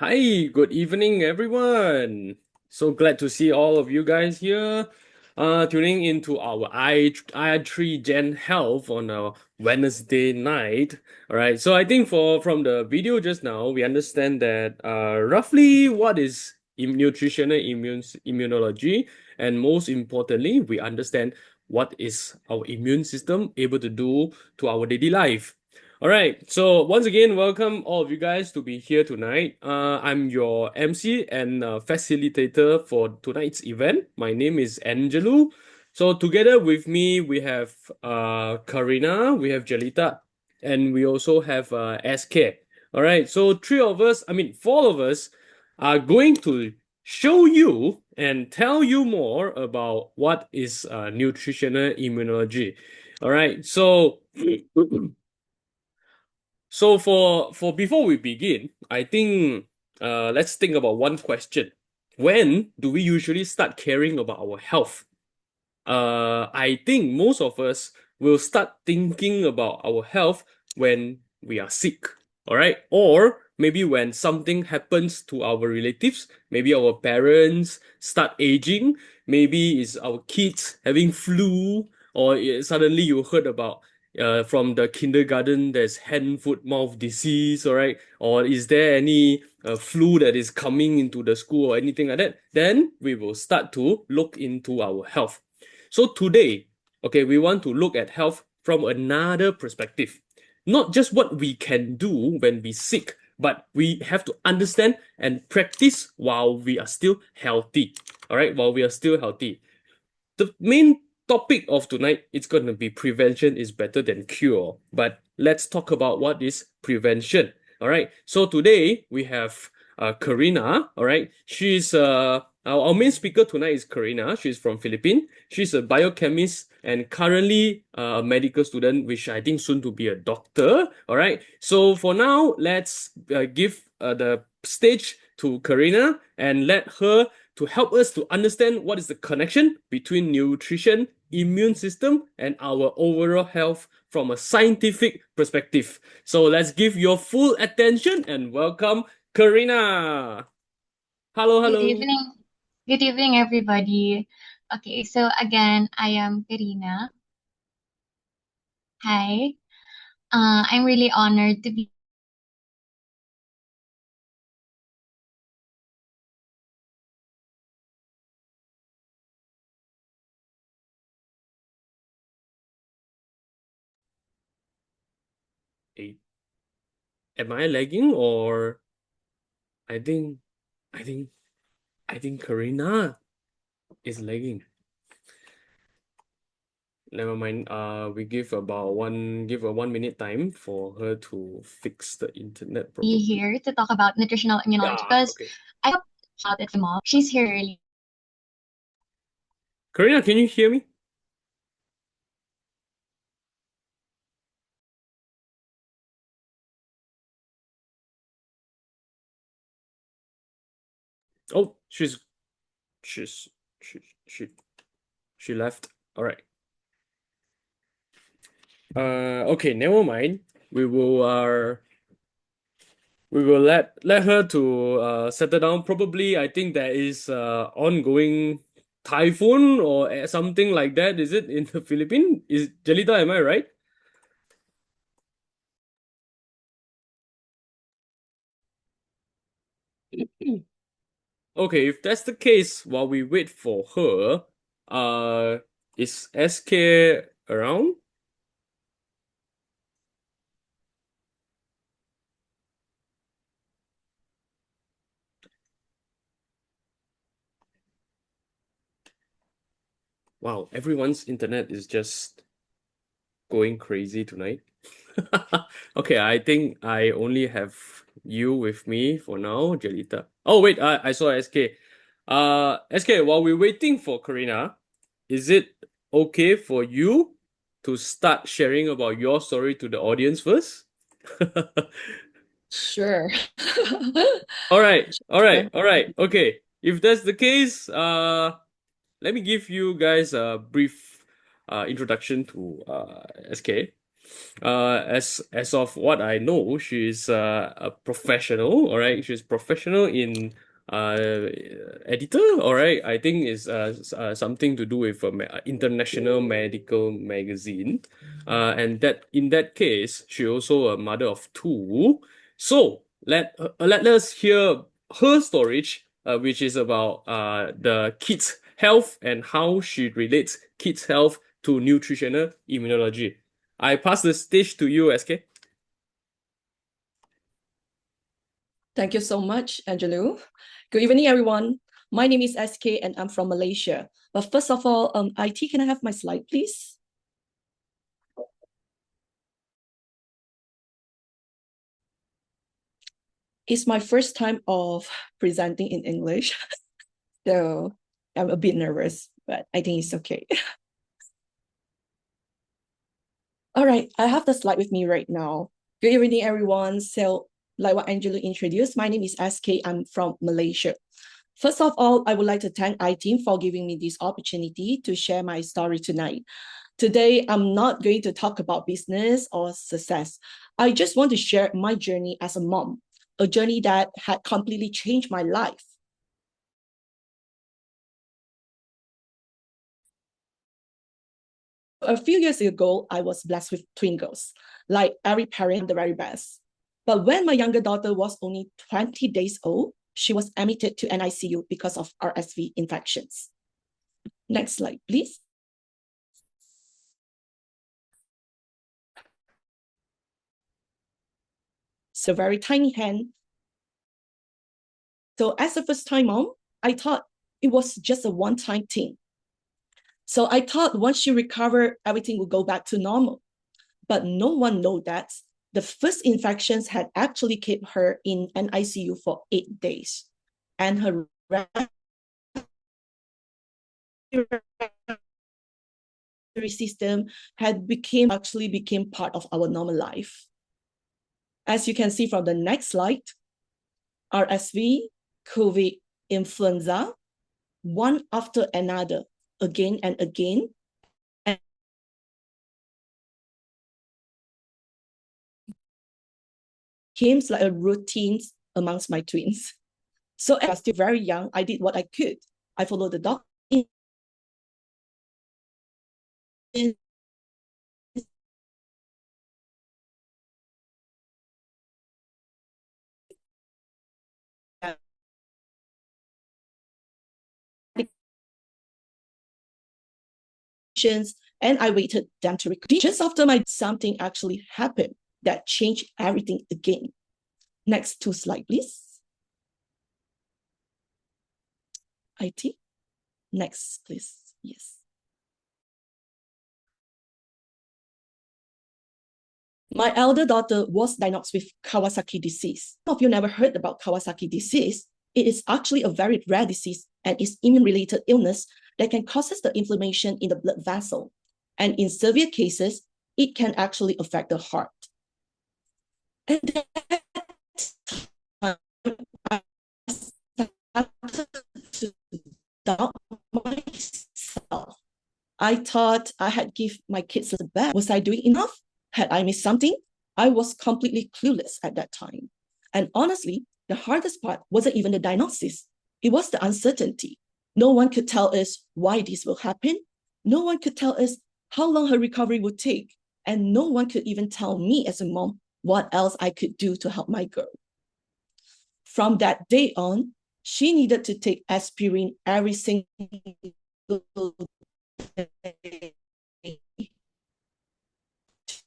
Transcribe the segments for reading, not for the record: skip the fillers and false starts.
Hi, good evening, everyone. So glad to see all of you guys here, tuning into our I3 Gen Health on a Wednesday night. All right. So I think from the video just now, we understand that roughly what is nutritional immunology, and most importantly, we understand what is our immune system able to do to our daily life. All right. So once again, welcome all of you guys to be here tonight. I'm your MC and facilitator for tonight's event. My name is Angelo. So together with me, we have Karina, we have Jalita, and we also have SK. All right. So four of us are going to show you and tell you more about what is nutritional immunology. All right. So So for before we begin, I think let's think about one question. When do we usually start caring about our health? I think most of us will start thinking about our health when we are sick, all right? Or maybe when something happens to our relatives, maybe our parents start aging, maybe it's our kids having flu, or suddenly you heard about from the kindergarten there's hand, foot, mouth disease, all right? Or is there any flu that is coming into the school or anything like that? Then we will start to look into our health. So today, okay, we want to look at health from another perspective. Not just what we can do when we sick, but we have to understand and practice while we are still healthy. All right, while we are still healthy. The main topic of tonight is going to be prevention is better than cure. But let's talk about what is prevention. All right. So today we have Karina. All right. She's our main speaker tonight is Karina. She's from Philippines. She's a biochemist and currently a medical student, which I think soon to be a doctor. All right. So for now, let's give the stage to Karina and let her to help us to understand what is the connection between nutrition, immune system, and our overall health from a scientific perspective. So let's give your full attention and welcome Karina. Hello, Good hello. evening. Good evening, everybody. Okay, so again, I am Karina. Hi. I'm really honored to be Eh, am I lagging or I think I think I think Karina is lagging. Never mind. We give a 1 minute time for her to fix the internet probably. here to talk about nutritional immunology Yeah, because okay. I hope shout at my mom. She's here early. Karina, can you hear me? Oh, she's she she she left. All right. Okay, never mind. We will let her to settle down. Probably, I think there is ongoing typhoon or something like that. Is it in the Philippines? Is Jelita? Am I right? Okay, if that's the case, while we wait for her, uh, is SK around? Wow, everyone's internet is just going crazy tonight. Okay, I think I only have you with me for now, Jelita. Oh wait, I saw SK. SK, while we're waiting for Karina, is it okay for you to start sharing about your story to the audience first? Sure. All right, all right, Sure. all right. Okay, if that's the case, let me give you guys a brief introduction to SK. As of what I know, she's a professional. All right, she's professional in editor. All right, I think is something to do with international medical magazine. And that in that case, she also a mother of two. So let us hear her story, which is about the kids' health and how she relates kids' health to nutritional immunology. I pass the stage to you, SK. Thank you so much, Angelo. Good evening, everyone. My name is SK and I'm from Malaysia. But first of all, IT, can I have my slide, please? It's my first time of presenting in English, so I'm a bit nervous, but I think it's okay. All right, I have the slide with me right now. Good evening, everyone. So, like what Angelo introduced, my name is SK. I'm from Malaysia. First of all, I would like to thank iTeam for giving me this opportunity to share my story tonight. Today, I'm not going to talk about business or success. I just want to share my journey as a mom, a journey that had completely changed my life. A few years ago, I was blessed with twin girls. Like every parent, the very best. But when my younger daughter was only 20 days old, she was admitted to NICU because of RSV infections. Next slide, please. So very tiny hand. So as a first-time mom, I thought it was just a one-time thing. So I thought once she recovered, everything would go back to normal. But no one knew that the first infections had actually kept her in an ICU for 8 days. And her respiratory system had actually became part of our normal life. As you can see from the next slide, RSV, COVID, influenza, one after another, again and again, and came like a routine amongst my twins. So I was still very young. I did what I could. I followed the doctor and I waited them to recover. Just after something actually happened that changed everything again. Next two slide, please. IT. Next, please. Yes. My elder daughter was diagnosed with Kawasaki disease. Some of you never heard about Kawasaki disease. It is actually a very rare disease and is immune-related illness that can cause the inflammation in the blood vessel. And in severe cases, it can actually affect the heart. And that's I started to doubt myself. I thought I had given my kids the best. Was I doing enough? Had I missed something? I was completely clueless at that time. And honestly, the hardest part wasn't even the diagnosis. It was the uncertainty. No one could tell us why this will happen. No one could tell us how long her recovery would take. And no one could even tell me as a mom what else I could do to help my girl. From that day on, she needed to take aspirin every single day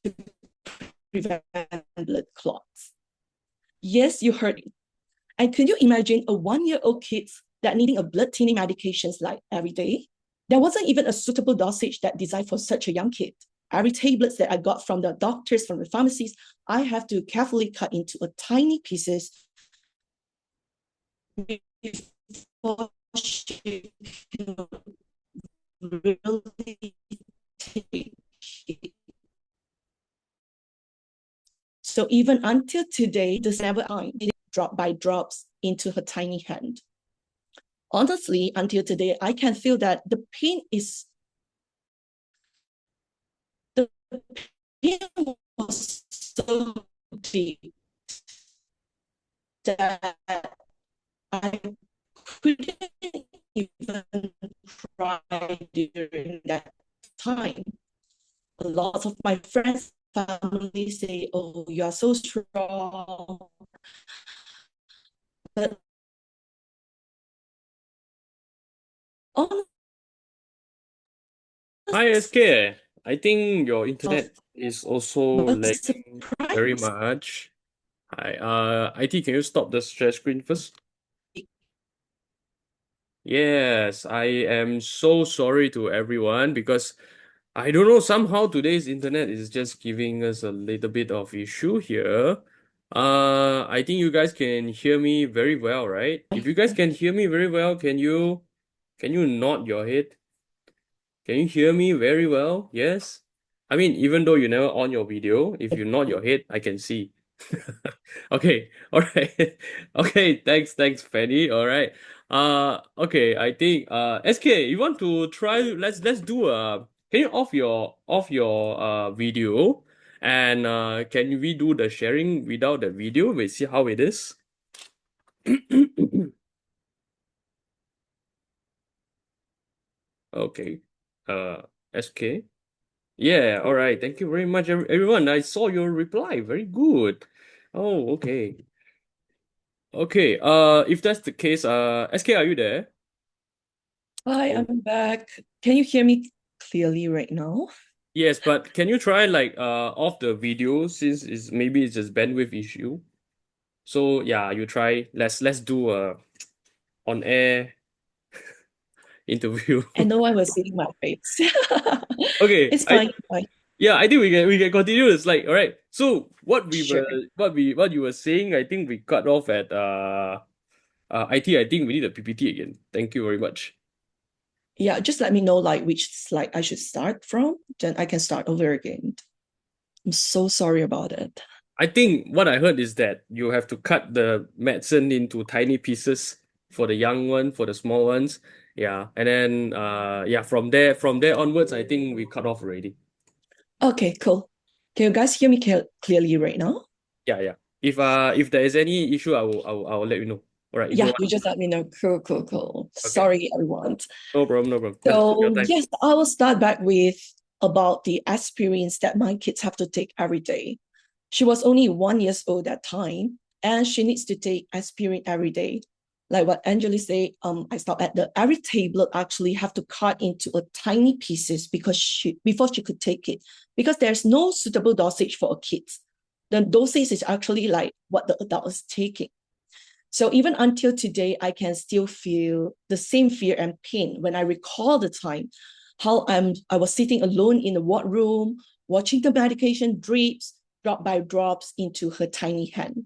to prevent blood clots. Yes, you heard it. And can you imagine a 1-year-old kid that needing a blood thinning medications like every day? There wasn't even a suitable dosage that designed for such a young kid. Every tablets that I got from the doctors, from the pharmacies, I have to carefully cut into a tiny pieces before she really take it. So even until today, this never did drop by drops into her tiny hand. Honestly, until today, I can feel that the pain is pain was so deep that I couldn't even cry during that time. A lot of my friends, family say, "Oh, you are so strong." But on Hi, SK. I think your of internet is also but lagging very surprise, much. Hi, IT, can you stop the share screen first? Yes, I am so sorry to everyone because I don't know, somehow today's internet is just giving us a little bit of issue here. I think you guys can hear me very well, right? If you guys can hear me very well, can you nod your head? Can you hear me very well? Yes? I mean, even though you never on your video, if you nod your head, I can see. Okay, all right. Okay, thanks, Fanny. All right. Okay, I think SK, you want to try, let's do can you off your video, and can we do the sharing without the video? We see how it is. Okay. Uh SK. Yeah, all right. Thank you very much, everyone. I saw your reply. Very good. Oh, okay. Okay. If that's the case, SK, are you there? hi, Oh. I'm back. Can you hear me clearly right now? Yes, but can you try like off the video since maybe it's just bandwidth issue. So yeah, you try. Let's do a on air interview. And no one was seeing my face. Okay. It's fine, it's fine. Yeah, I think we can continue the slide. All right. So Sure. what you were saying, I think we cut off at IT. I think we need a PPT again. Thank you very much. Yeah, just let me know like which slide I should start from, then I can start over again. I'm so sorry about it. I think what I heard is that you have to cut the medicine into tiny pieces for the young one, for the small ones. Yeah. And then yeah, from there onwards, I think we cut off already. Okay, cool. Can you guys hear me clearly right now? Yeah, yeah. If there is any issue, I will let you know. All right, if Yeah, don't you want. just let me know. Cool, cool, cool. Okay. Sorry, everyone. No problem, no problem. Just take your So, time. yes, I will start back with about the experience that my kids have to take every day. She was only 1 year old that time, and she needs to take aspirin every day. Like what Angela said, I stopped at the every tablet actually have to cut into a tiny pieces because before she could take it, because there's no suitable dosage for a kid. The dosage is actually like what the adult is taking. So even until today, I can still feel the same fear and pain when I recall the time how I was sitting alone in the ward room, watching the medication drips drop by drops into her tiny hand.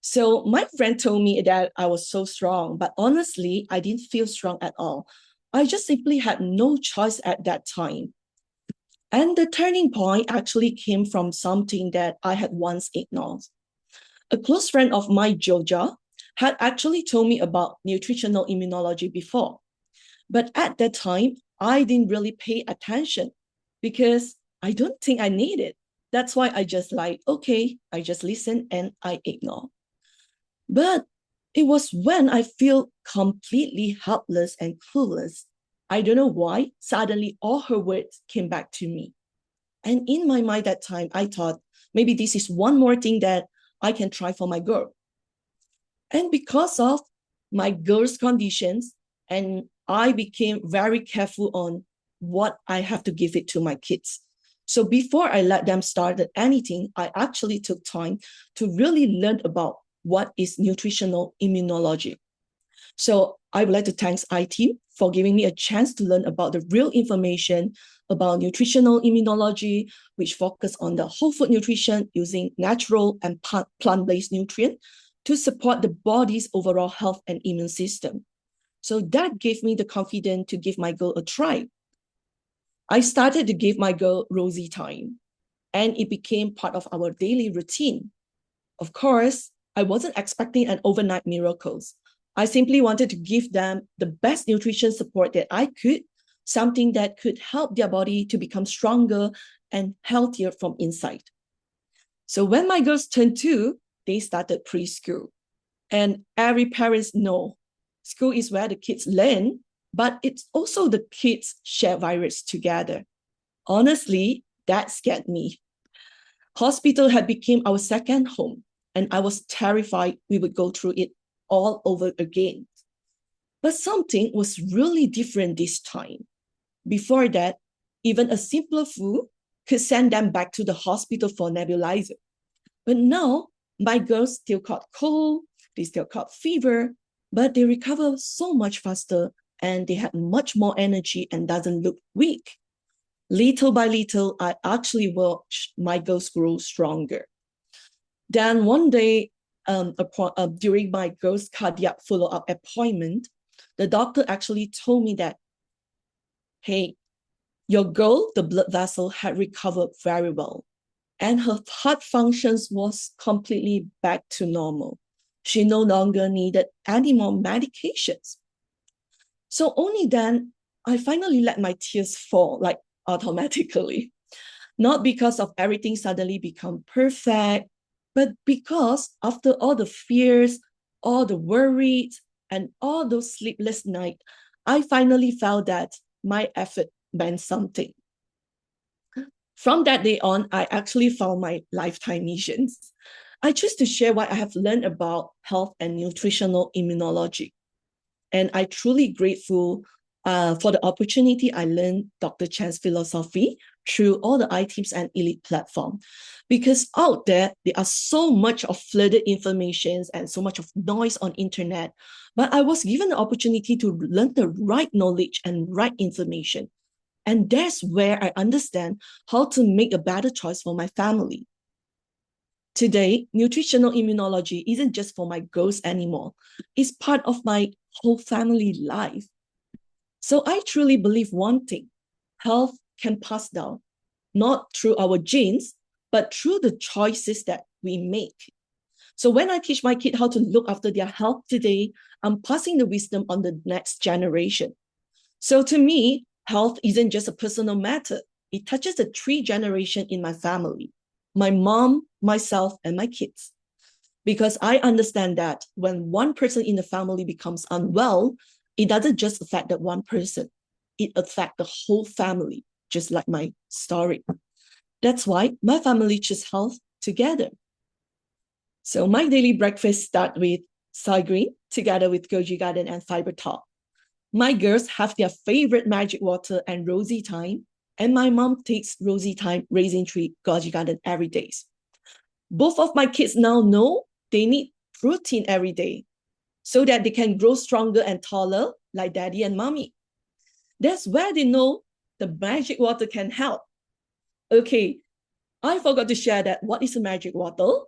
So my friend told me that I was so strong, but honestly, I didn't feel strong at all. I just simply had no choice at that time. And the turning point actually came from something that I had once ignored. A close friend of mine, Georgia, had actually told me about nutritional immunology before. But at that time, I didn't really pay attention because I don't think I need it. That's why I just like, okay, I just listen and I ignore. But it was when I feel completely helpless and clueless. I don't know why, suddenly all her words came back to me. And in my mind that time, I thought maybe this is one more thing that I can try for my girl. And because of my girl's conditions, and I became very careful on what I have to give it to my kids. So before I let them start anything, I actually took time to really learn about what is nutritional immunology. So I would like to thank IT for giving me a chance to learn about the real information about nutritional immunology, which focus on the whole food nutrition using natural and plant-based nutrients to support the body's overall health and immune system. So that gave me the confidence to give my girl a try. I started to give my girl Rosie time, and it became part of our daily routine. Of course, I wasn't expecting an overnight miracles. I simply wanted to give them the best nutrition support that I could something that could help their body to become stronger and healthier from inside. So when my girls turned 2, they started preschool. And every parents know school is where the kids learn, but it's also the kids share virus together. Honestly, that scared me. Hospital had become our second home, and I was terrified we would go through it all over again. But something was really different this time. Before that, even a simpler flu could send them back to the hospital for nebulizer. But now, my girls still caught cold, they still caught fever, but they recover so much faster and they had much more energy and doesn't look weak. Little by little, I actually watched my girls grow stronger. Then one day, during my girls' cardiac follow-up appointment, the doctor actually told me that, hey, your girl, the blood vessel, had recovered very well, and her heart functions was completely back to normal. She no longer needed any more medications. So only then, I finally let my tears fall, like automatically. Not because of everything suddenly become perfect, but because after all the fears, all the worries, and all those sleepless nights, I finally felt that my effort meant something. From that day on, I actually found my lifetime missions. I choose to share what I have learned about health and nutritional immunology. And I'm truly grateful for the opportunity I learned Dr. Chan's philosophy through all the iTeams and Elite platform. Because out there are so much of flooded information and so much of noise on internet. But I was given the opportunity to learn the right knowledge and right information. And that's where I understand how to make a better choice for my family. Today, nutritional immunology isn't just for my girls anymore. It's part of my whole family life. So I truly believe one thing: health can pass down, not through our genes, but through the choices that we make. So when I teach my kid how to look after their health today, I'm passing the wisdom on the next generation. So to me, health isn't just a personal matter. It touches the 3 generations in my family: my mom, myself, and my kids. Because I understand that when one person in the family becomes unwell, it doesn't just affect that one person. It affects the whole family, just like my story. That's why my family chooses health together. So my daily breakfast starts with soy green together with goji garden and fiber top. My girls have their favorite magic water and rosy thyme, and my mom takes rosy thyme, raisin tree, goji garden every day. Both of my kids now know they need protein every day so that they can grow stronger and taller like daddy and mommy. That's where they know the magic water can help. Okay, I forgot to share that what is a magic water?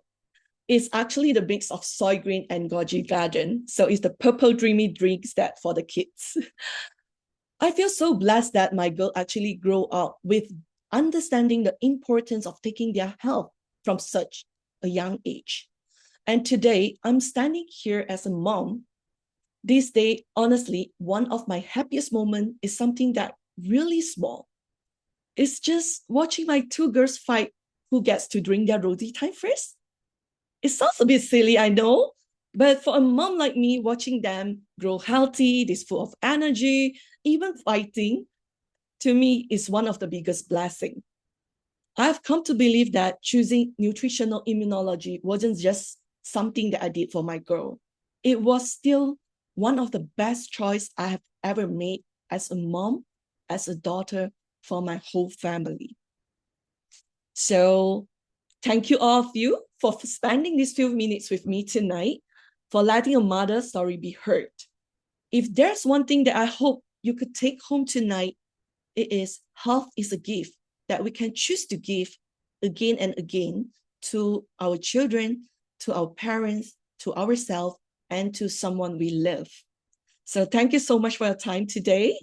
It's actually the mix of soy green and goji garden. So it's the purple dreamy drinks that for the kids. I feel so blessed that my girl actually grew up with understanding the importance of taking their health from such a young age. And today, I'm standing here as a mom. This day, honestly, one of my happiest moments is something that really small. It's just watching my 2 girls fight who gets to drink their rosy time first. It sounds a bit silly, I know, but for a mom like me, watching them grow healthy, this full of energy, even fighting, to me is one of the biggest blessings. I've come to believe that choosing nutritional immunology wasn't just something that I did for my girl. It was still one of the best choices I have ever made as a mom, as a daughter, for my whole family. So thank you all of you for spending these few minutes with me tonight, for letting a mother's story be heard. If there's one thing that I hope you could take home tonight, it is health is a gift that we can choose to give again and again to our children, to our parents, to ourselves, and to someone we love. So thank you so much for your time today.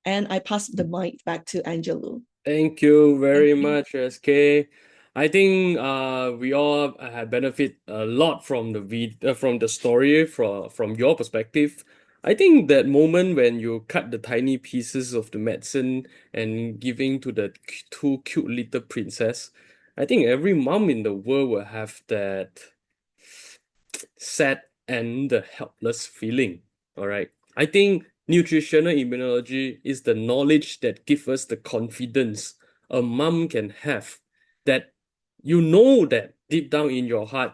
And I pass the mic back to Angelo. Thank you very Thank you. much, SK. I think we all have benefit a lot from the story from your perspective. I think that moment when you cut the tiny pieces of the medicine and giving to the two cute little princess, I think every mom in the world will have that sad and the helpless feeling. All right. I think nutritional immunology is the knowledge that gives us the confidence a mom can have that you know that deep down in your heart,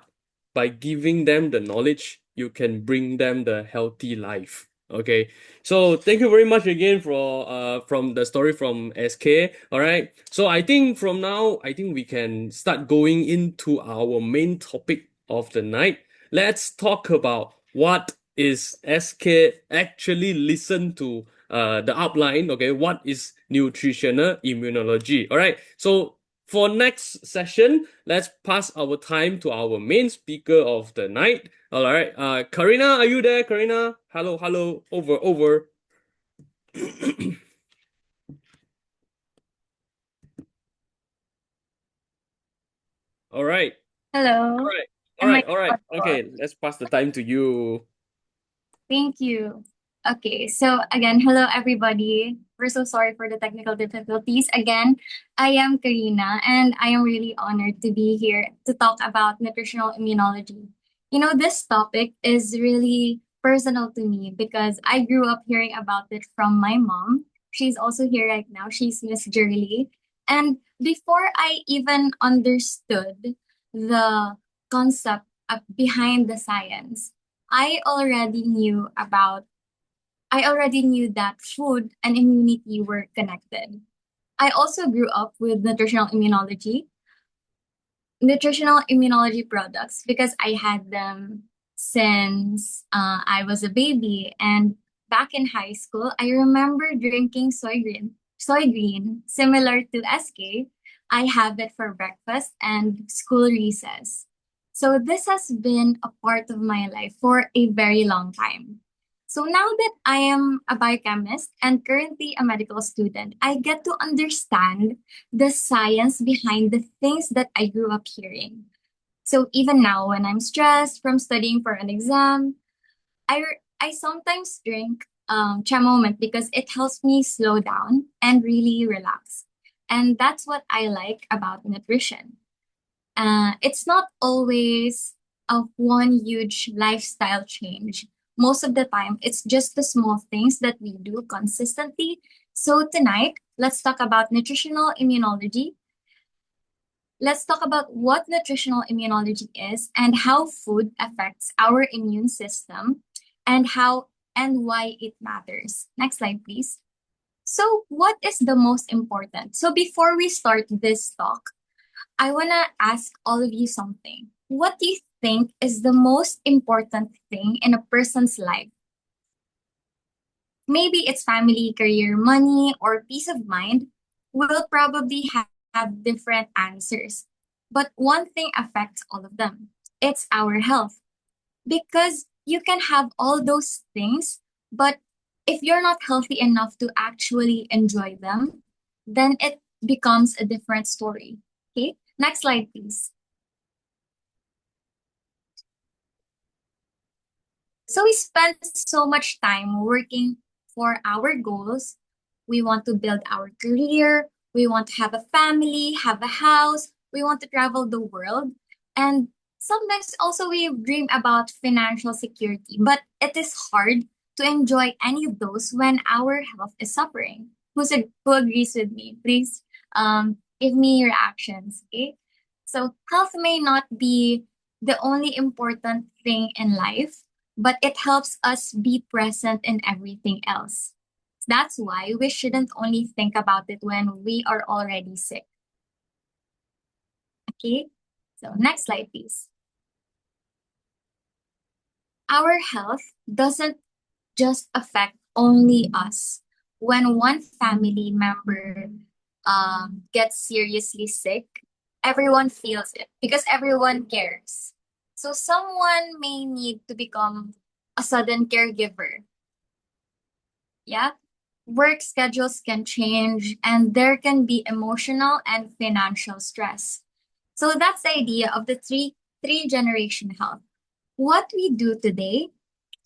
by giving them the knowledge, you can bring them the healthy life. Okay. So thank you very much again for from the story from SK. All right. So I think from now, I think we can start going into our main topic of the night. Let's talk about what is SK actually listen to the outline. Okay, what is nutritional immunology? All right, so for next session, let's pass our time to our main speaker of the night. All right, Karina, are you there? Karina, hello, hello, over, over. All right, all Hello. right, all Am I right, all right. audible? Okay, let's pass the time to you. Thank you. Okay, so again, hello everybody. We're so sorry for the technical difficulties. Again, I am Karina and I am really honored to be here to talk about nutritional immunology. You know, this topic is really personal to me because I grew up hearing about it from my mom. She's also here right now. She's Miss Jerly. And before I even understood the concept behind the science, I already knew about I already knew that food and immunity were connected. I also grew up with nutritional immunology products because I had them since I was a baby. And back in high school, I remember drinking soy green, similar to SK. I have it for breakfast and school recess. So this has been a part of my life for a very long time. So now that I am a biochemist and currently a medical student, I get to understand the science behind the things that I grew up hearing. So even now, when I'm stressed from studying for an exam, I sometimes drink cha moment because it helps me slow down and really relax. And that's what I like about nutrition. It's not always a one huge lifestyle change. Most of the time, it's just the small things that we do consistently. So tonight, let's talk about nutritional immunology. Let's talk about what nutritional immunology is and how food affects our immune system and how and why it matters. Next slide, please. So, what is the most important? So, before we start this talk, I want to ask all of you something. What do you think is the most important thing in a person's life? Maybe it's family, career, money, or peace of mind. We'll probably have different answers. But one thing affects all of them, it's our health. Because you can have all those things, but if you're not healthy enough to actually enjoy them, then it becomes a different story. Okay, next slide, please. So we spend so much time working for our goals. We want to build our career. We want to have a family, have a house. We want to travel the world. And sometimes also we dream about financial security, but it is hard to enjoy any of those when our health is suffering. Who agrees with me? Please give me your actions, okay? So health may not be the only important thing in life, but it helps us be present in everything else. That's why we shouldn't only think about it when we are already sick. Okay? So, next slide, please. Our health doesn't just affect only us. When one family member gets seriously sick, everyone feels it because everyone cares. So, someone may need to become a sudden caregiver. Yeah, work schedules can change and there can be emotional and financial stress. So that's the idea of the three generation health. What we do today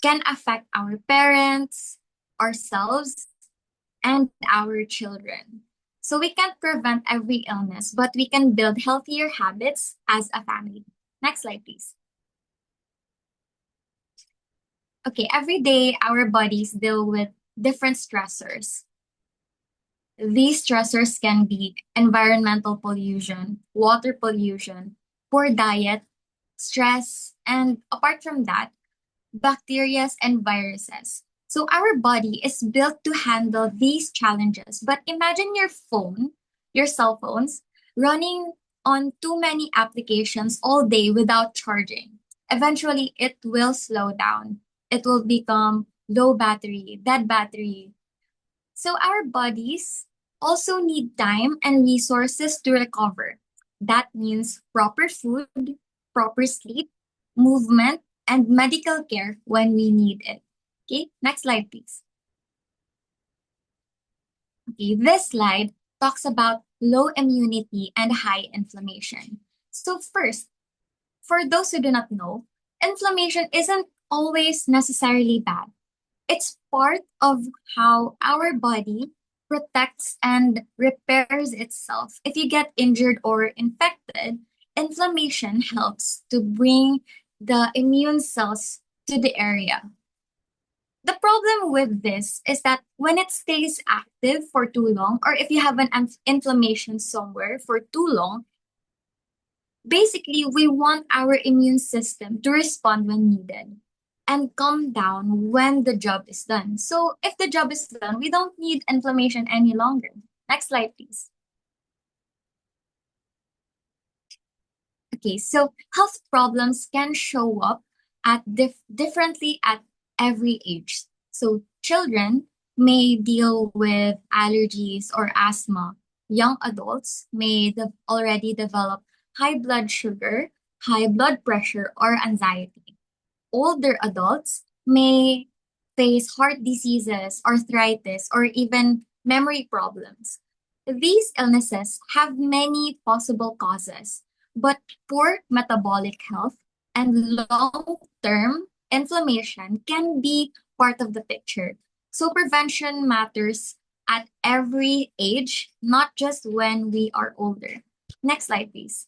can affect our parents, ourselves, and our children. So we can't prevent every illness, but we can build healthier habits as a family. Next slide, please. Okay, every day our bodies deal with different stressors. These stressors can be environmental pollution, water pollution, poor diet, stress, and apart from that, bacteria and viruses. So our body is built to handle these challenges. But imagine your cell phones, running on too many applications all day without charging. Eventually, it will slow down. It will become low battery, dead battery. So our bodies also need time and resources to recover. That means proper food, proper sleep, movement, and medical care when we need it. Okay, next slide, please. Okay, this slide talks about low immunity and high inflammation. So first, for those who do not know, inflammation isn't always necessarily bad. It's part of how our body protects and repairs itself. If you get injured or infected, inflammation helps to bring the immune cells to the area. The problem with this is that when it stays active for too long, or if you have an inflammation somewhere for too long, basically we want our immune system to respond when needed and calm down when the job is done. So if the job is done, we don't need inflammation any longer. Next slide, please. Okay, so health problems can show up at differently at every age. So children may deal with allergies or asthma. Young adults may already develop high blood sugar, high blood pressure, or anxiety. Older adults may face heart diseases, arthritis, or even memory problems. These illnesses have many possible causes, but poor metabolic health and long term inflammation can be part of the picture. So, prevention matters at every age, not just when we are older. Next slide, please.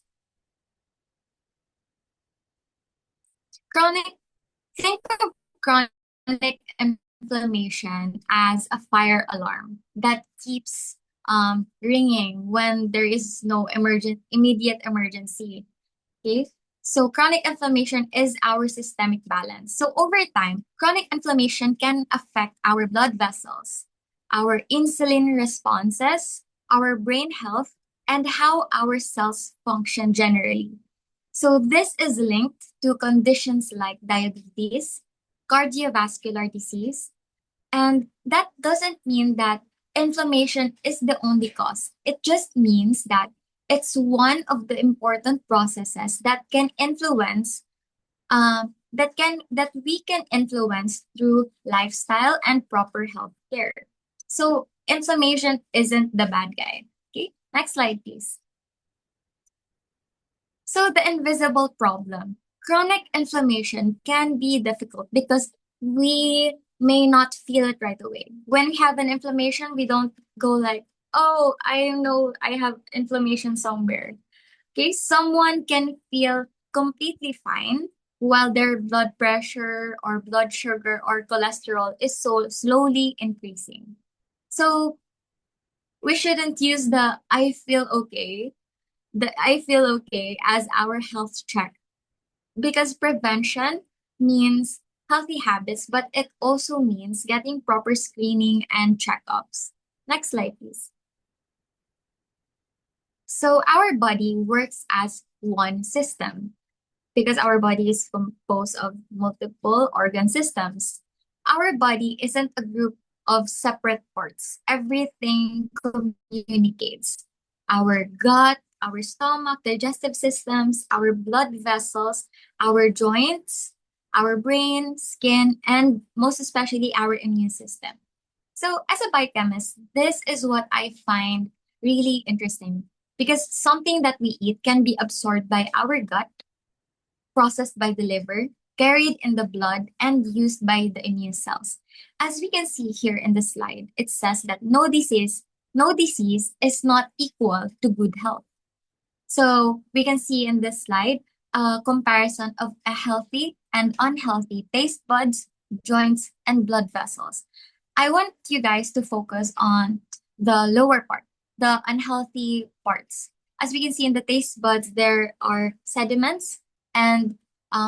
Chronic Think of chronic inflammation as a fire alarm that keeps ringing when there is no immediate emergency. Okay, so chronic inflammation is our systemic balance. So over time, chronic inflammation can affect our blood vessels, our insulin responses, our brain health, and how our cells function generally. So this is linked to conditions like diabetes, cardiovascular disease, and that doesn't mean that inflammation is the only cause. It just means that it's one of the important processes that can influence that we can influence through lifestyle and proper health care. So inflammation isn't the bad guy. Okay, next slide, please. So the invisible problem. Chronic inflammation can be difficult because we may not feel it right away. When we have an inflammation, we don't go like, oh, I know I have inflammation somewhere. Okay, someone can feel completely fine while their blood pressure or blood sugar or cholesterol is so slowly increasing. So we shouldn't use the I feel okay as our health check because prevention means healthy habits, but it also means getting proper screening and checkups. Next slide, please. So our body works as one system because our body is composed of multiple organ systems. Our body isn't a group of separate parts. Everything communicates. Our gut, our stomach, digestive systems, our blood vessels, our joints, our brain, skin, and most especially our immune system. So, as a biochemist, this is what I find really interesting because something that we eat can be absorbed by our gut, processed by the liver, carried in the blood and used by the immune cells. As we can see here in the slide, it says that no disease is not equal to good health. So we can see in this slide a comparison of a healthy and unhealthy taste buds, joints, and blood vessels. I want you guys to focus on the lower part, the unhealthy parts. As we can see in the taste buds, there are sediments and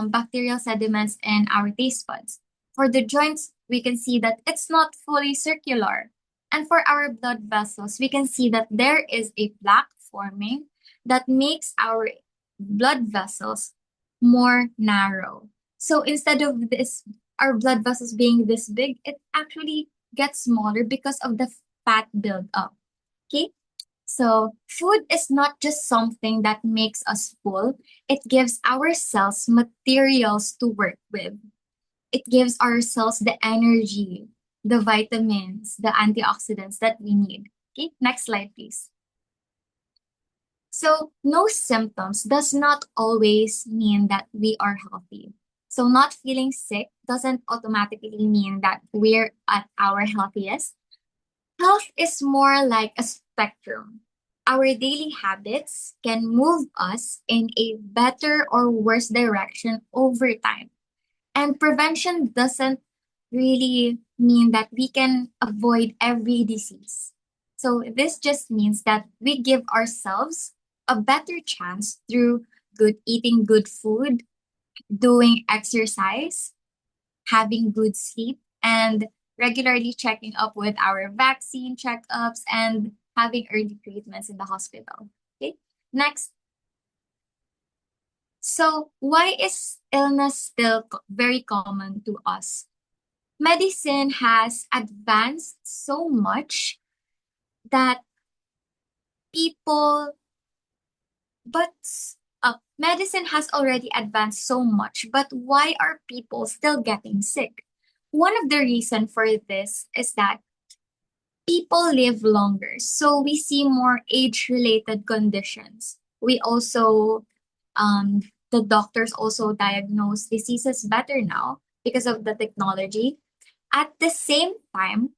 bacterial sediments in our taste buds. For the joints, we can see that it's not fully circular. And for our blood vessels, we can see that there is a plaque forming that makes our blood vessels more narrow. So instead of this, our blood vessels being this big, it actually gets smaller because of the fat buildup. Okay? So food is not just something that makes us full, it gives our cells materials to work with. It gives our cells the energy, the vitamins, the antioxidants that we need. Okay, next slide, please. So no symptoms does not always mean that we are healthy. So not feeling sick doesn't automatically mean that we're at our healthiest. Health is more like a spectrum. Our daily habits can move us in a better or worse direction over time. And prevention doesn't really mean that we can avoid every disease. So this just means that we give ourselves a better chance through good eating good food, doing exercise, having good sleep, and regularly checking up with our vaccine checkups and having early treatments in the hospital. Okay, next. So, why is illness still very common to us? Medicine has advanced so much that people, but medicine has already advanced so much, but why are people still getting sick? One of the reasons for this is that people live longer, so we see more age-related conditions. We also, the doctors also diagnose diseases better now because of the technology. At the same time,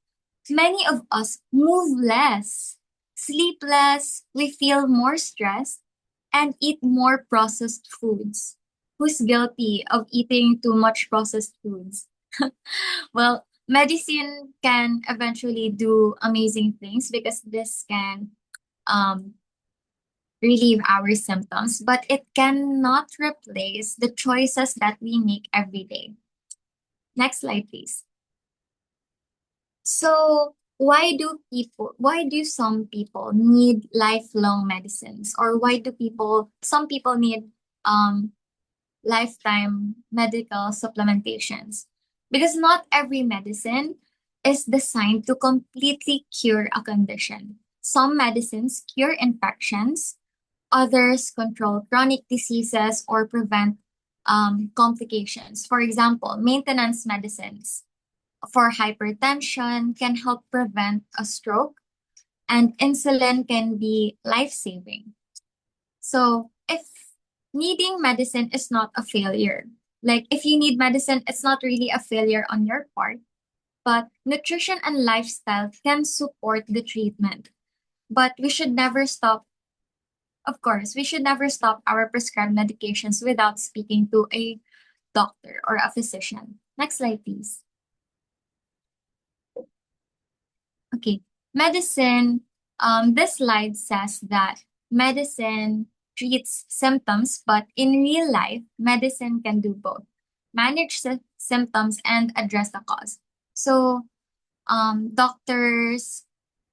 many of us move less, sleep less, we feel more stressed, and eat more processed foods. Who's guilty of eating too much processed foods? Well, medicine can eventually do amazing things because this can um, relieve our symptoms, but it cannot replace the choices that we make every day. Next slide, please. So, why do some people need lifelong medicines? Or why do some people need um, lifetime medical supplementations? Because not every medicine is designed to completely cure a condition. Some medicines cure infections, others control chronic diseases or prevent complications. For example, maintenance medicines for hypertension can help prevent a stroke, and insulin can be life-saving. So, if needing medicine is not a failure, like if you need medicine, it's not really a failure on your part, but nutrition and lifestyle can support the treatment. But we should never stop, of course, we should never stop our prescribed medications without speaking to a doctor or a physician. Next slide, please. Okay, medicine. This slide says that medicine treats symptoms, but in real life, medicine can do both, manage symptoms and address the cause. So, doctors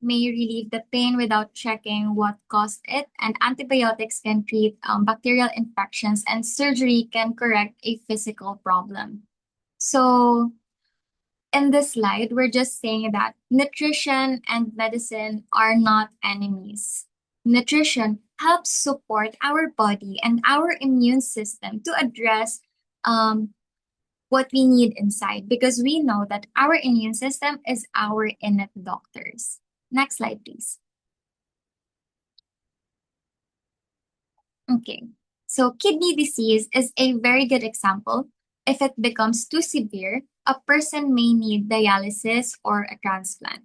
may relieve the pain without checking what caused it, and antibiotics can treat bacterial infections, and surgery can correct a physical problem. So, in this slide, we're just saying that nutrition and medicine are not enemies. Nutrition helps support our body and our immune system to address what we need inside because we know that our immune system is our innate doctors. Next slide, please. Okay, so kidney disease is a very good example If it becomes too severe, a person may need dialysis or a transplant.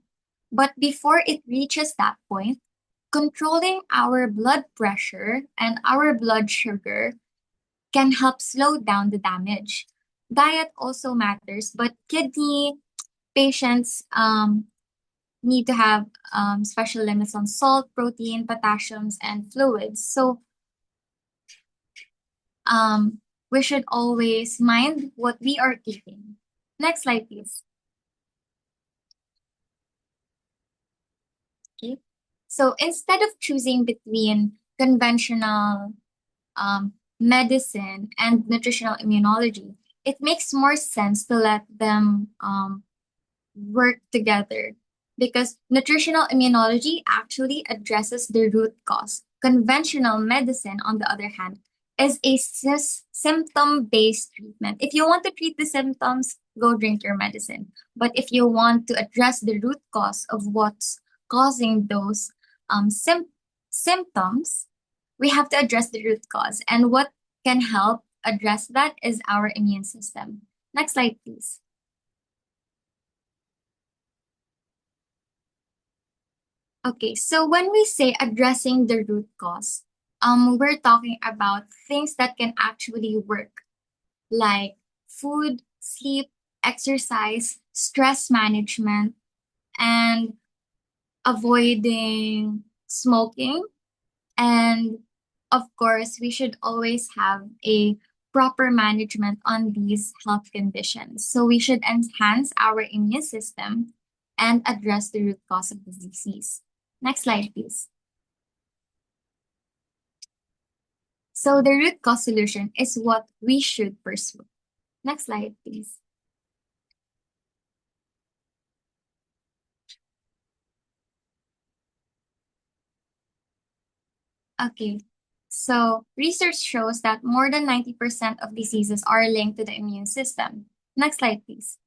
But before it reaches that point, controlling our blood pressure and our blood sugar can help slow down the damage. Diet also matters, but kidney patients need to have special limits on salt, protein, potassiums, and fluids. So we should always mind what we are eating. Next slide, please. Okay. So instead of choosing between conventional um, medicine and nutritional immunology, it makes more sense to let them work together because nutritional immunology actually addresses the root cause. Conventional medicine, on the other hand, is a symptom-based treatment. If you want to treat the symptoms, go drink your medicine. But if you want to address the root cause of what's causing those symptoms, we have to address the root cause. And what can help address that is our immune system. Next slide, please. Okay, so when we say addressing the root cause, we're talking about things that can actually work, like food, sleep, exercise, stress management, and avoiding smoking. And of course, we should always have a proper management on these health conditions. So we should enhance our immune system and address the root cause of the disease. Next slide, please. So the root cause solution is what we should pursue. Next slide, please. Okay, so research shows that more than 90% of diseases are linked to the immune system. Next slide, please.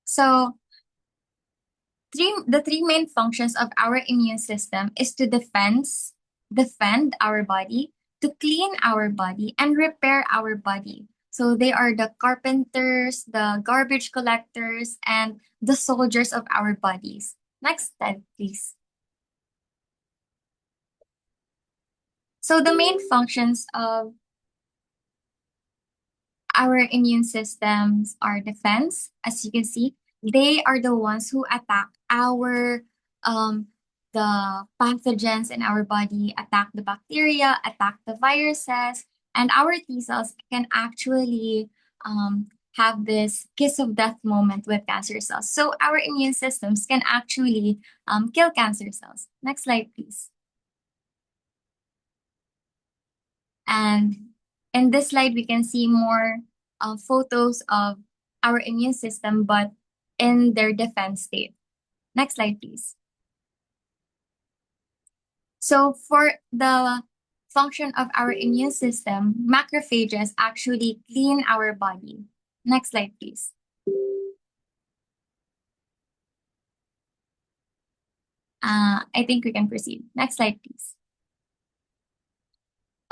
So the three main functions of our immune system is to defend our body, to clean our body, and repair our body. So they are the carpenters, the garbage collectors, and the soldiers of our bodies. Next slide, please. So the main functions of our immune systems are defense. As you can see, they are the ones who attack our the pathogens in our body, attack the bacteria, attack the viruses, and our T cells can actually have this kiss of death moment with cancer cells. So our immune systems can actually kill cancer cells. Next slide, please. And in this slide, we can see more photos of our immune system, but in their defense state. Next slide, please. So for the function of our immune system, macrophages actually clean our body. Next slide, please. I think we can proceed. Next slide, please.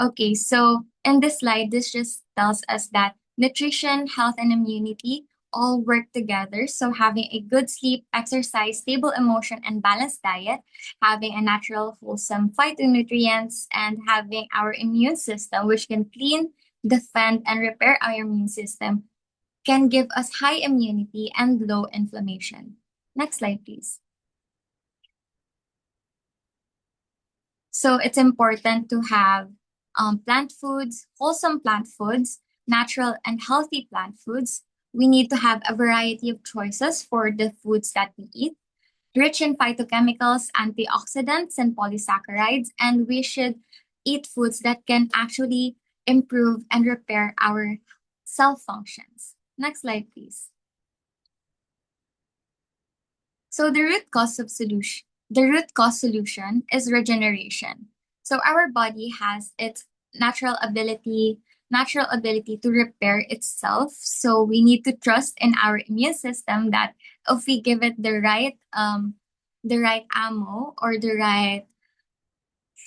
Okay, so in this slide, this just tells us that nutrition, health, and immunity all work together. So having a good sleep, exercise, stable emotion, and balanced diet, having a natural, wholesome phytonutrients, and having our immune system, which can clean, defend, and repair our immune system, can give us high immunity and low inflammation. Next slide, please. So it's important to have plant foods, wholesome plant foods, natural and healthy plant foods. We need to have a variety of choices for the foods that we eat, rich in phytochemicals, antioxidants, and polysaccharides. And we should eat foods that can actually improve and repair our cell functions. Next slide, please. So the root cause solution is regeneration. So our body has its natural ability to repair itself. So we need to trust in our immune system that if we give it the right ammo or the right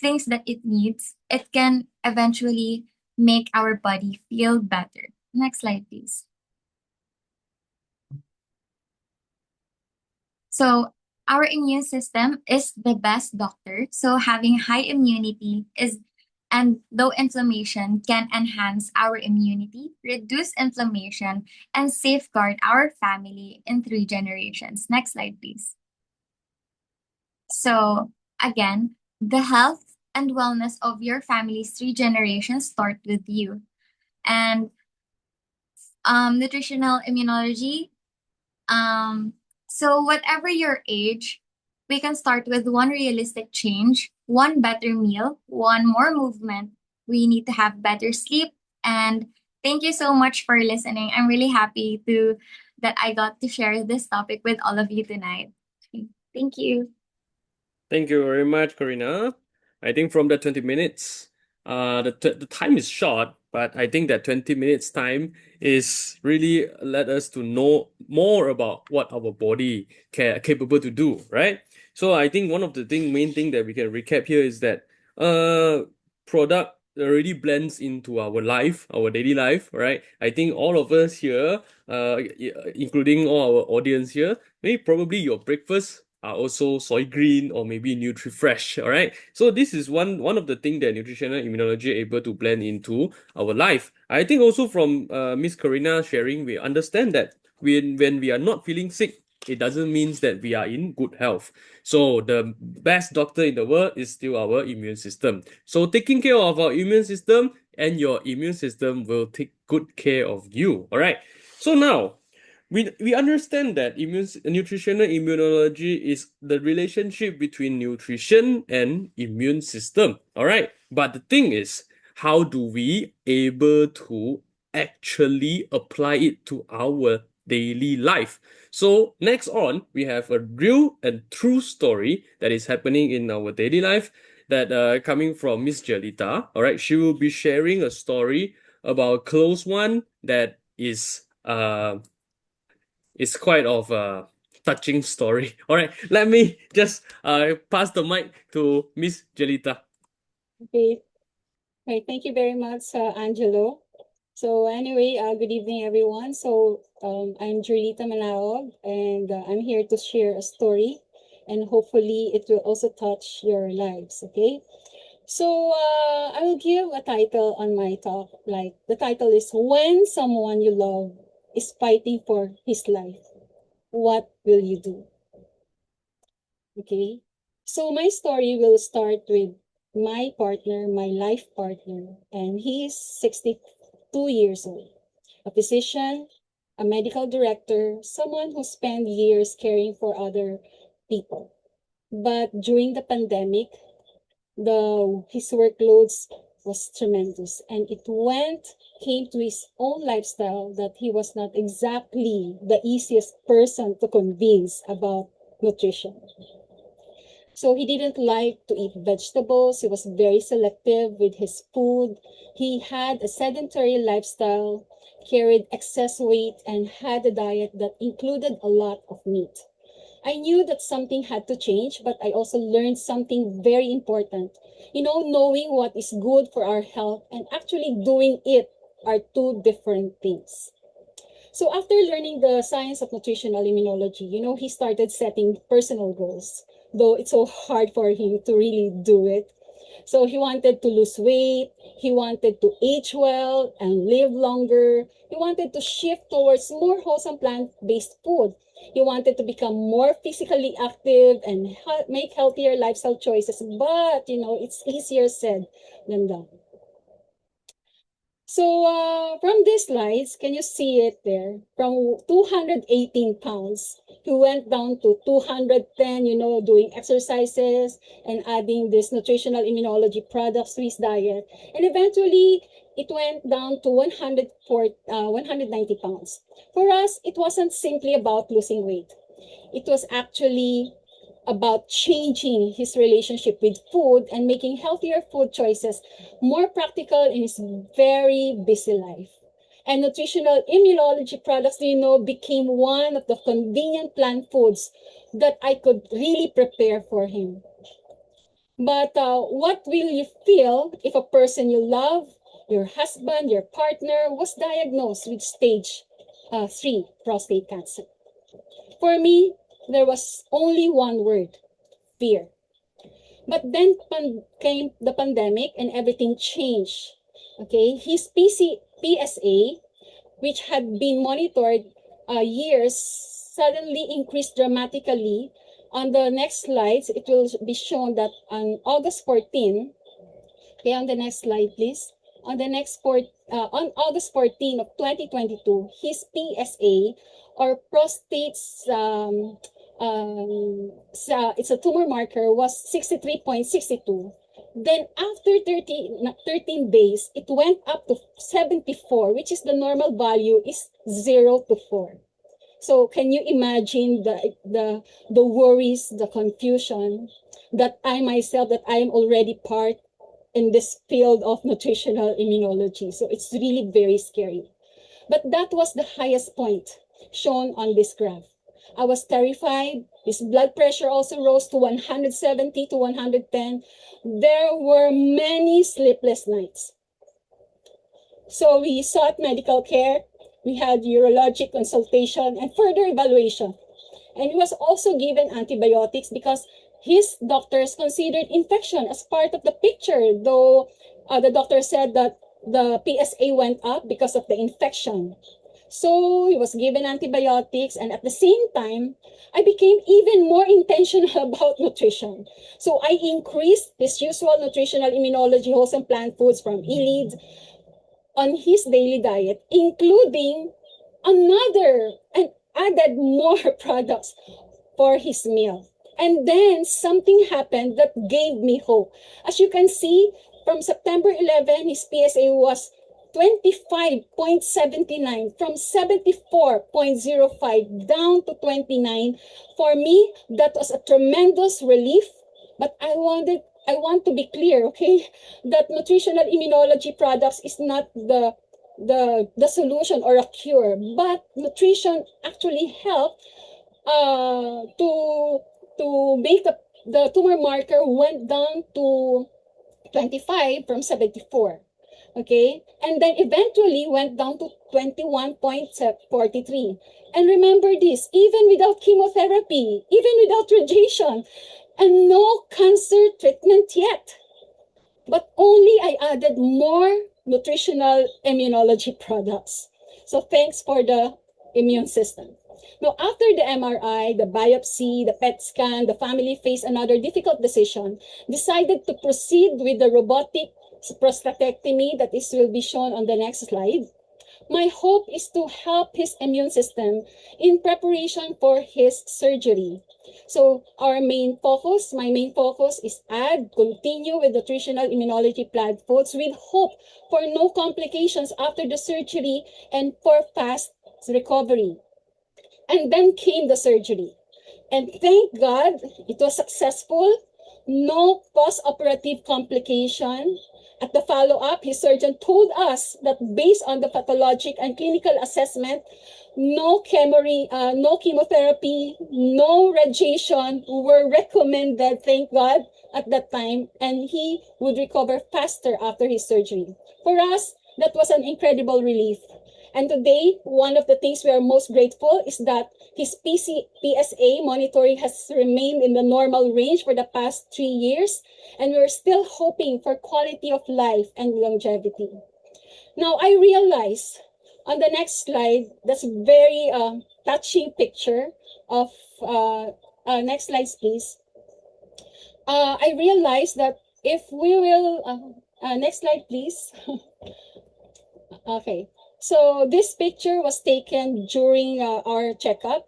things that it needs, it can eventually make our body feel better. Next slide, please. So our immune system is the best doctor. So having high immunity is and low inflammation can enhance our immunity, reduce inflammation, and safeguard our family in 3 generations. Next slide, please. So again, the health and wellness of your family's 3 generations start with you. And nutritional immunology. So whatever your age, we can start with one realistic change, one better meal, one more movement. We need to have better sleep. And thank you so much for listening. I'm really happy to that I got to share this topic with all of you tonight. Thank you. Thank you very much, Karina. I think from the 20 minutes, the time is short, but I think that 20 minutes time is really let us to know more about what our body capable to do, right? So I think one of the main thing that we can recap here is that product already blends into our life, our daily life, right? I think all of us here, including all our audience here, maybe probably your breakfast are also soy green or maybe nutri-fresh. All right, so this is one of the things that nutritional immunology able to blend into our life. I think also from Miss Karina sharing, we understand that when we are not feeling sick, it doesn't mean that we are in good health. So the best doctor in the world is still our immune system. So taking care of our immune system, and your immune system will take good care of you. All right, so now we understand that nutritional immunology is the relationship between nutrition and immune system. All right, but the thing is, how do we able to actually apply it to our daily life? So next on, we have a real and true story that is happening in our daily life that coming from Miss Jelita. All right, she will be sharing a story about a close one that is quite of a touching story. All right, let me just pass the mic to Miss Jelita. Okay. Right. Thank you very much, Angelo. So anyway, good evening, everyone. So I'm Julita Manaog, and I'm here to share a story, and hopefully it will also touch your lives. Okay. So I will give a title on my talk. Like the title is "When Someone You Love is Fighting for His Life, What Will You Do?" Okay. So my story will start with my partner, my life partner, and he is 62 years old, a physician, a medical director, someone who spent years caring for other people. But during the pandemic, his workloads was tremendous, and it came to his own lifestyle that he was not exactly the easiest person to convince about nutrition. So he didn't like to eat vegetables. He was very selective with his food. He had a sedentary lifestyle, carried excess weight, and had a diet that included a lot of meat. I knew that something had to change, but I also learned something very important. Knowing what is good for our health and actually doing it are two different things. So after learning the science of nutritional immunology, he started setting personal goals, though it's so hard for him to really do it. So he wanted to lose weight, he wanted to age well and live longer. He wanted to shift towards more wholesome plant-based food. He wanted to become more physically active and make healthier lifestyle choices. But, it's easier said than done. So from these slides, can you see it there? From 218 pounds, he went down to 210, doing exercises and adding this nutritional immunology products to his diet. And eventually, it went down to 190 pounds. For us, it wasn't simply about losing weight. It was actually about changing his relationship with food and making healthier food choices more practical in his very busy life. And nutritional immunology products, became one of the convenient plant foods that I could really prepare for him. But what will you feel if a person you love your husband, your partner was diagnosed with stage 3 prostate cancer. For me, there was only one word: fear. But then came the pandemic and everything changed. Okay, his PSA, which had been monitored years, suddenly increased dramatically. On the next slides, it will be shown that on August 14, okay, on the next slide, please. On August 14 of 2022, his PSA, or prostate, it's a tumor marker, was 63.62. Then after 13 days, it went up to 74, which is the normal value is 0 to 4. So can you imagine the worries, the confusion that I myself, that I am already part in this field of nutritional immunology. So it's really very scary. But that was the highest point shown on this graph. I was terrified. His blood pressure also rose to 170 to 110. There were many sleepless nights. So we sought medical care. We had urologic consultation and further evaluation. And he was also given antibiotics because his doctors considered infection as part of the picture, though the doctor said that the PSA went up because of the infection. So he was given antibiotics, and at the same time, I became even more intentional about nutrition. So I increased his usual nutritional immunology, wholesome plant foods from e-leads on his daily diet, including and added more products for his meal. And then something happened that gave me hope. As you can see, from September 11, his PSA was 25.79 from 74.05 down to 29. For me, that was a tremendous relief. But I want to be clear, okay, that nutritional immunology products is not the solution or a cure, but nutrition actually helped to make the tumor marker went down to 25 from 74. Okay, and then eventually went down to 21.43. And remember this, even without chemotherapy, even without radiation, and no cancer treatment yet. But only I added more nutritional immunology products. So thanks for the immune system. Now, after the MRI, the biopsy, the PET scan, the family faced another difficult decision, decided to proceed with the robotic prostatectomy that will be shown on the next slide. My hope is to help his immune system in preparation for his surgery. So my main focus is continue with nutritional immunology plant foods with hope for no complications after the surgery and for fast recovery. And then came the surgery. And thank God it was successful. No post-operative complication. At the follow-up, his surgeon told us that based on the pathologic and clinical assessment, no chemotherapy, no radiation were recommended, thank God, at that time, and he would recover faster after his surgery. For us, that was an incredible relief. And today, one of the things we are most grateful is that his PSA monitoring has remained in the normal range for the past 3 years, and we're still hoping for quality of life and longevity. Now, I realize on the next slide, that's a very touching picture of, next slide, please. I realized that if we will, next slide, please. Okay. So this picture was taken during our checkup.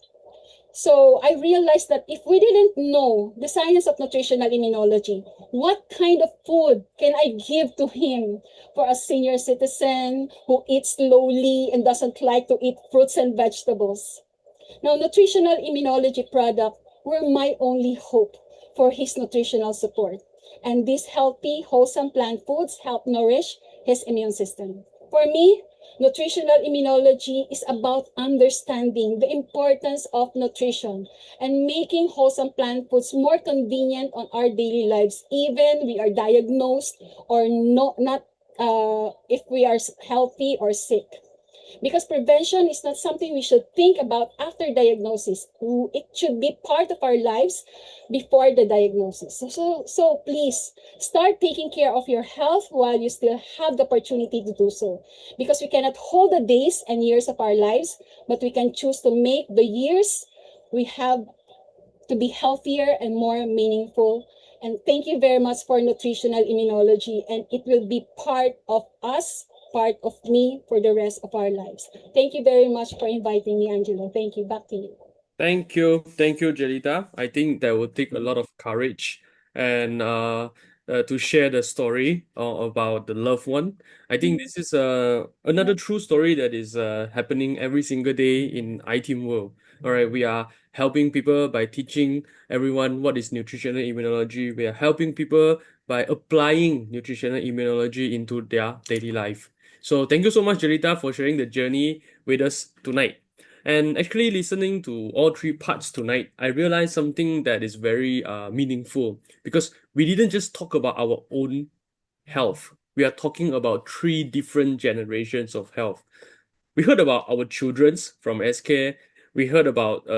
So I realized that if we didn't know the science of nutritional immunology, what kind of food can I give to him for a senior citizen who eats slowly and doesn't like to eat fruits and vegetables? Now, nutritional immunology products were my only hope for his nutritional support. And these healthy, wholesome plant foods help nourish his immune system. For me, nutritional immunology is about understanding the importance of nutrition and making wholesome plant foods more convenient on our daily lives, even we are diagnosed or not if we are healthy or sick. Because prevention is not something we should think about after diagnosis. It should be part of our lives before the diagnosis. So please start taking care of your health while you still have the opportunity to do so. Because we cannot hold the days and years of our lives, but we can choose to make the years we have to be healthier and more meaningful. And thank you very much for Nutritional Immunology. And it will be part of us, part of me for the rest of our lives. Thank you very much for inviting me, Angelo. Thank you. Back to you. Thank you. Thank you, Jelita. I think that will take a lot of courage and to share the story about the loved one. I think this is another true story that is happening every single day in iTeam world. All right, we are helping people by teaching everyone what is nutritional immunology. We are helping people by applying nutritional immunology into their daily life. So thank you so much, Jelita, for sharing the journey with us tonight. And actually, listening to all three parts tonight, I realized something that is very meaningful because we didn't just talk about our own health. We are talking about three different generations of health. We heard about our children's from SK. We heard about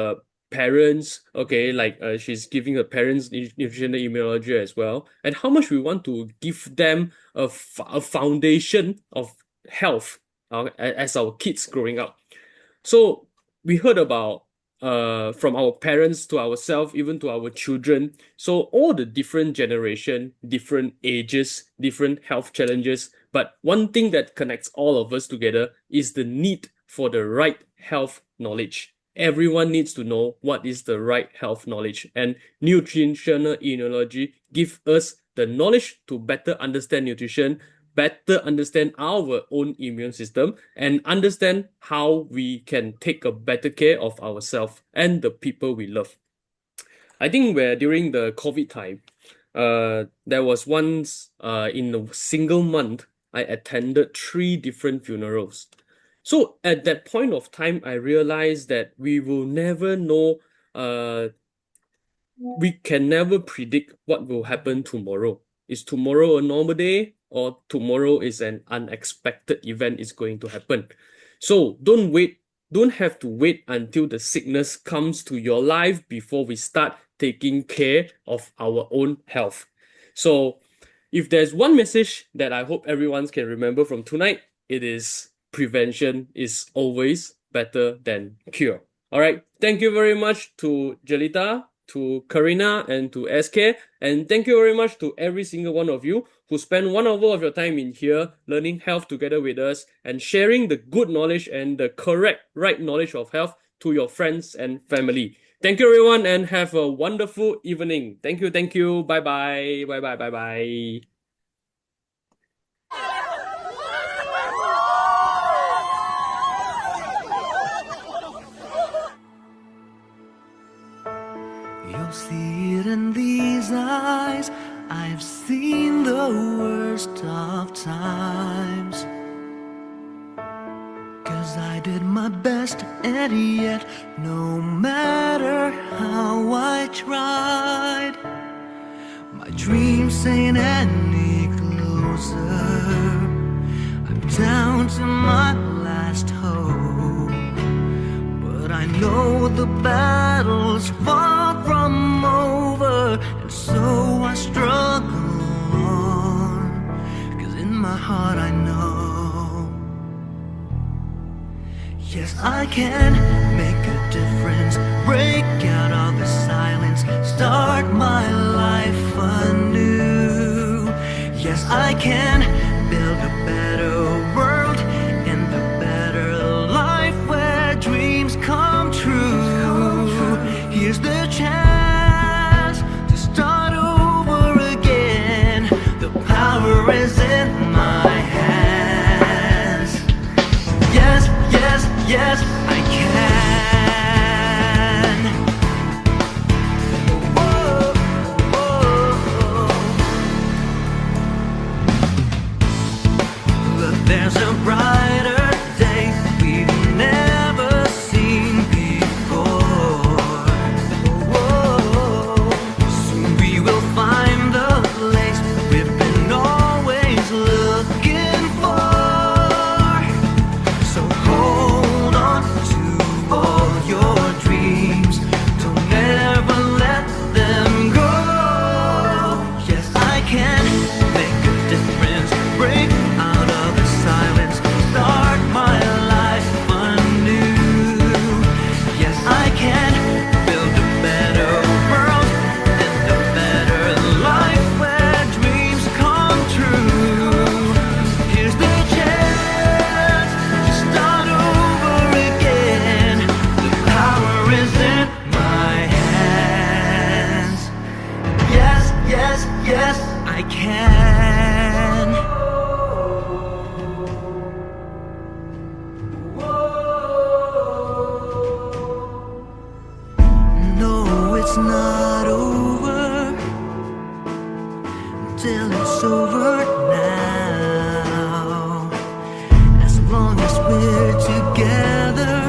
parents. Okay, like she's giving her parents nutritional immunology as well, and how much we want to give them a foundation of health as our kids growing up. So we heard about from our parents to ourselves, even to our children. So all the different generation, different ages, different health challenges. But one thing that connects all of us together is the need for the right health knowledge. Everyone needs to know what is the right health knowledge, and nutritional immunology give us the knowledge to better understand nutrition, better understand our own immune system, and understand how we can take a better care of ourselves and the people we love. I think where during the COVID time, there was once in a single month, I attended 3 different funerals. So at that point of time, I realized that we will never know, we can never predict what will happen tomorrow. Is tomorrow a normal day, or tomorrow is an unexpected event is going to happen? So don't have to wait until the sickness comes to your life before we start taking care of our own health. So if there's one message that I hope everyone can remember from tonight, it is prevention is always better than cure. All right. Thank you very much to Jelita, to Karina, and to SK. And thank you very much to every single one of you who spend 1 hour of your time in here learning health together with us and sharing the good knowledge and the correct, right knowledge of health to your friends and family. Thank you, everyone, and have a wonderful evening. Thank you. Thank you. Bye bye. Bye bye. Bye bye. You'll see it in these eyes. I've seen the worst of times. 'Cause I did my best, and yet no matter how I tried, my dreams ain't any closer. I'm down to my last hope, but I know the battle's far from over, and so I struggle on, 'cause in my heart I know, yes, I can make a difference, break out of the silence, start my life anew. Yes, I can build a better world and a better life where dreams come true. Here's the chance to start over again. The power is in my hands. Yes, yes, yes, I can. Whoa, whoa, whoa. But there's a brighter day we've never seen before. Whoa. Soon we will find the place we've been always looking long as we're together.